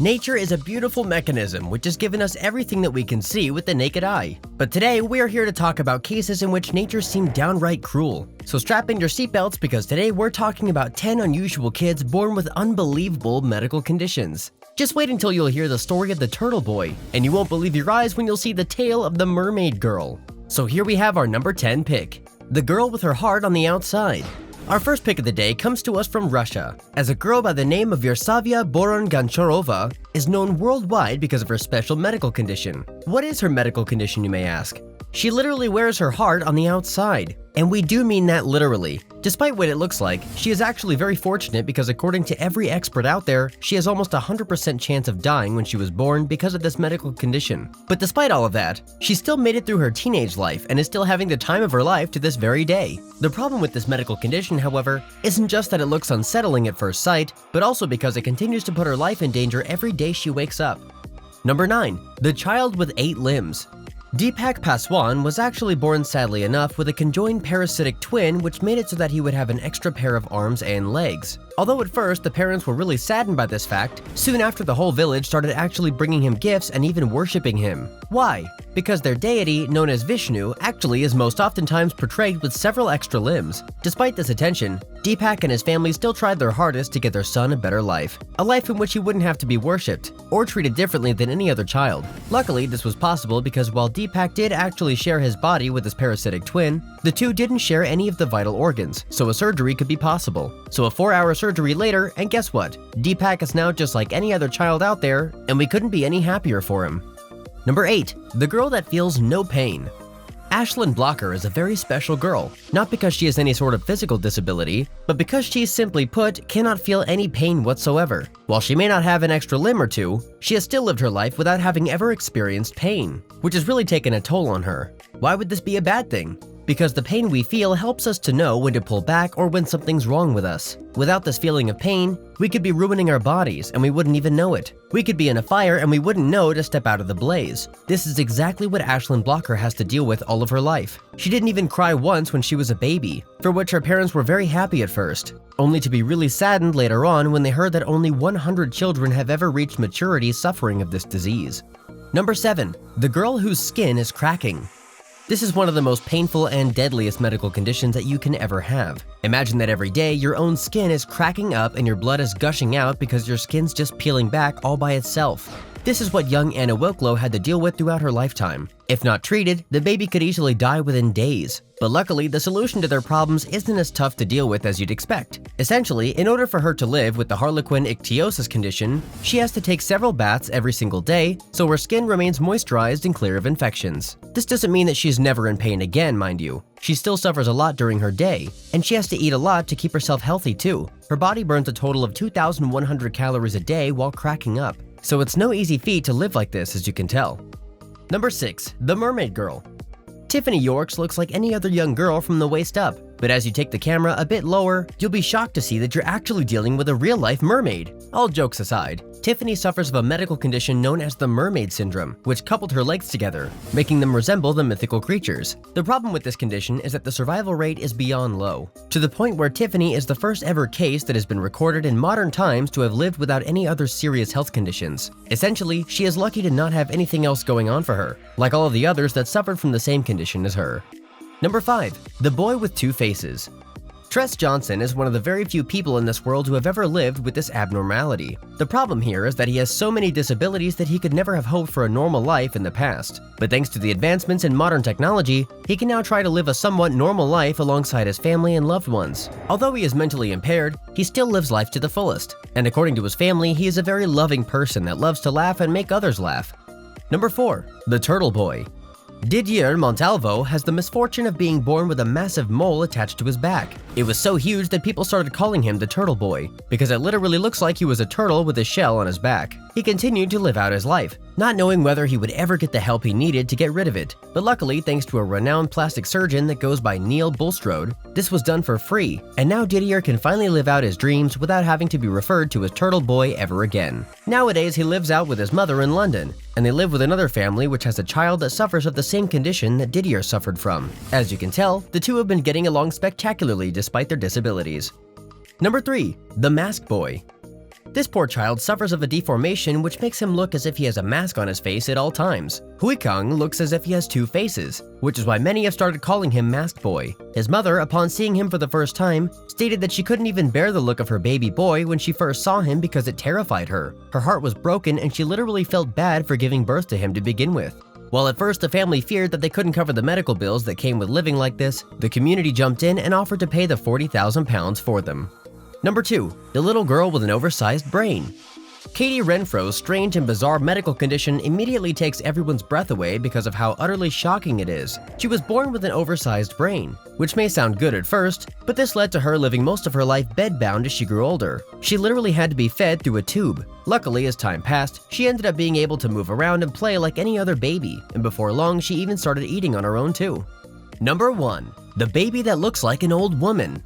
Nature is a beautiful mechanism which has given us everything that we can see with the naked eye. But today, we are here to talk about cases in which nature seemed downright cruel. So strap in your seatbelts because today we're talking about 10 unusual kids born with unbelievable medical conditions. Just wait until you'll hear the story of the turtle boy, and you won't believe your eyes when you'll see the tale of the Mermaid Girl. So here we have our number 10 pick, the girl with her heart on the outside. Our first pick of the day comes to us from Russia, as a girl by the name of Yersavia Boron-Goncharova is known worldwide because of her special medical condition. What is her medical condition, you may ask? She literally wears her heart on the outside, and we do mean that literally. Despite what it looks like, she is actually very fortunate because according to every expert out there, she has almost a 100% chance of dying when she was born because of this medical condition. But despite all of that, she still made it through her teenage life and is still having the time of her life to this very day. The problem with this medical condition, however, isn't just that it looks unsettling at first sight, but also because it continues to put her life in danger every day she wakes up. Number 9. The child with 8 limbs. Deepak Paswan was actually born, sadly enough, with a conjoined parasitic twin which made it so that he would have an extra pair of arms and legs. Although at first the parents were really saddened by this fact, soon after the whole village started actually bringing him gifts and even worshipping him. Why? Because their deity, known as Vishnu, actually is most oftentimes portrayed with several extra limbs. Despite this attention, Deepak and his family still tried their hardest to get their son a better life. A life in which he wouldn't have to be worshipped, or treated differently than any other child. Luckily, this was possible because while Deepak did actually share his body with his parasitic twin, the two didn't share any of the vital organs, so a surgery could be possible. So a 4-hour surgery later, and guess what? Deepak is now just like any other child out there, and we couldn't be any happier for him. Number 8. The girl that feels no pain. Ashlyn Blocker is a very special girl, not because she has any sort of physical disability, but because she, simply put, cannot feel any pain whatsoever. While she may not have an extra limb or two, she has still lived her life without having ever experienced pain, which has really taken a toll on her. Why would this be a bad thing? Because the pain we feel helps us to know when to pull back or when something's wrong with us. Without this feeling of pain, we could be ruining our bodies and we wouldn't even know it. We could be in a fire and we wouldn't know to step out of the blaze. This is exactly what Ashlyn Blocker has to deal with all of her life. She didn't even cry once when she was a baby, for which her parents were very happy at first, only to be really saddened later on when they heard that only 100 children have ever reached maturity suffering of this disease. Number 7. The girl whose skin is cracking. This is one of the most painful and deadliest medical conditions that you can ever have. Imagine that every day your own skin is cracking up and your blood is gushing out because your skin's just peeling back all by itself. This is what young Anna Wilklow had to deal with throughout her lifetime. If not treated, the baby could easily die within days. But luckily, the solution to their problems isn't as tough to deal with as you'd expect. Essentially, in order for her to live with the harlequin ichthyosis condition, she has to take several baths every single day so her skin remains moisturized and clear of infections. This doesn't mean that she's never in pain again, mind you. She still suffers a lot during her day, and she has to eat a lot to keep herself healthy too. Her body burns a total of 2,100 calories a day while cracking up. So it's no easy feat to live like this, as you can tell. Number 6. The Mermaid Girl. Tiffany Yorks looks like any other young girl from the waist up, but as you take the camera a bit lower, you'll be shocked to see that you're actually dealing with a real-life mermaid. All jokes aside, Tiffany suffers of a medical condition known as the mermaid syndrome, which coupled her legs together, making them resemble the mythical creatures. The problem with this condition is that the survival rate is beyond low, to the point where Tiffany is the first ever case that has been recorded in modern times to have lived without any other serious health conditions. Essentially, she is lucky to not have anything else going on for her, like all of the others that suffered from the same condition as her. Number 5. The Boy with Two Faces. Tress Johnson is one of the very few people in this world who have ever lived with this abnormality. The problem here is that he has so many disabilities that he could never have hoped for a normal life in the past. But thanks to the advancements in modern technology, he can now try to live a somewhat normal life alongside his family and loved ones. Although he is mentally impaired, he still lives life to the fullest. And according to his family, he is a very loving person that loves to laugh and make others laugh. Number 4. The Turtle Boy. Didier Montalvo has the misfortune of being born with a massive mole attached to his back. It was so huge that people started calling him the Turtle Boy, because it literally looks like he was a turtle with a shell on his back. He continued to live out his life, not knowing whether he would ever get the help he needed to get rid of it. But luckily, thanks to a renowned plastic surgeon that goes by Neil Bulstrode, this was done for free, and now Didier can finally live out his dreams without having to be referred to as Turtle Boy ever again. Nowadays, he lives out with his mother in London, and they live with another family which has a child that suffers of the same condition that Didier suffered from. As you can tell, the two have been getting along spectacularly despite their disabilities. Number 3. The Mask Boy. This poor child suffers of a deformation which makes him look as if he has a mask on his face at all times. Huikang looks as if he has two faces, which is why many have started calling him Masked Boy. His mother, upon seeing him for the first time, stated that she couldn't even bear the look of her baby boy when she first saw him because it terrified her. Her heart was broken and she literally felt bad for giving birth to him to begin with. While at first the family feared that they couldn't cover the medical bills that came with living like this, the community jumped in and offered to pay the £40,000 for them. Number 2. The little girl with an oversized brain. Katie Renfro's strange and bizarre medical condition immediately takes everyone's breath away because of how utterly shocking it is. She was born with an oversized brain, which may sound good at first, but this led to her living most of her life bedbound as she grew older. She literally had to be fed through a tube. Luckily, as time passed, she ended up being able to move around and play like any other baby, and before long she even started eating on her own too. Number 1. The baby that looks like an old woman.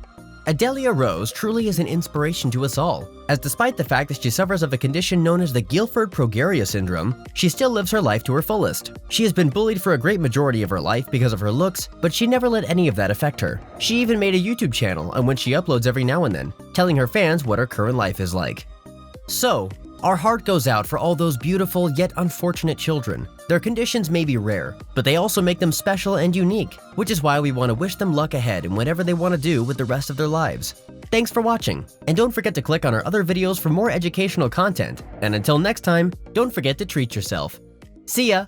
Adelia Rose truly is an inspiration to us all, as despite the fact that she suffers of a condition known as the Guilford-Progeria syndrome, she still lives her life to her fullest. She has been bullied for a great majority of her life because of her looks, but she never let any of that affect her. She even made a YouTube channel on which she uploads every now and then, telling her fans what her current life is like. So, our heart goes out for all those beautiful yet unfortunate children. Their conditions may be rare, but they also make them special and unique, which is why we want to wish them luck ahead in whatever they want to do with the rest of their lives. Thanks for watching, and don't forget to click on our other videos for more educational content. And until next time, don't forget to treat yourself. See ya!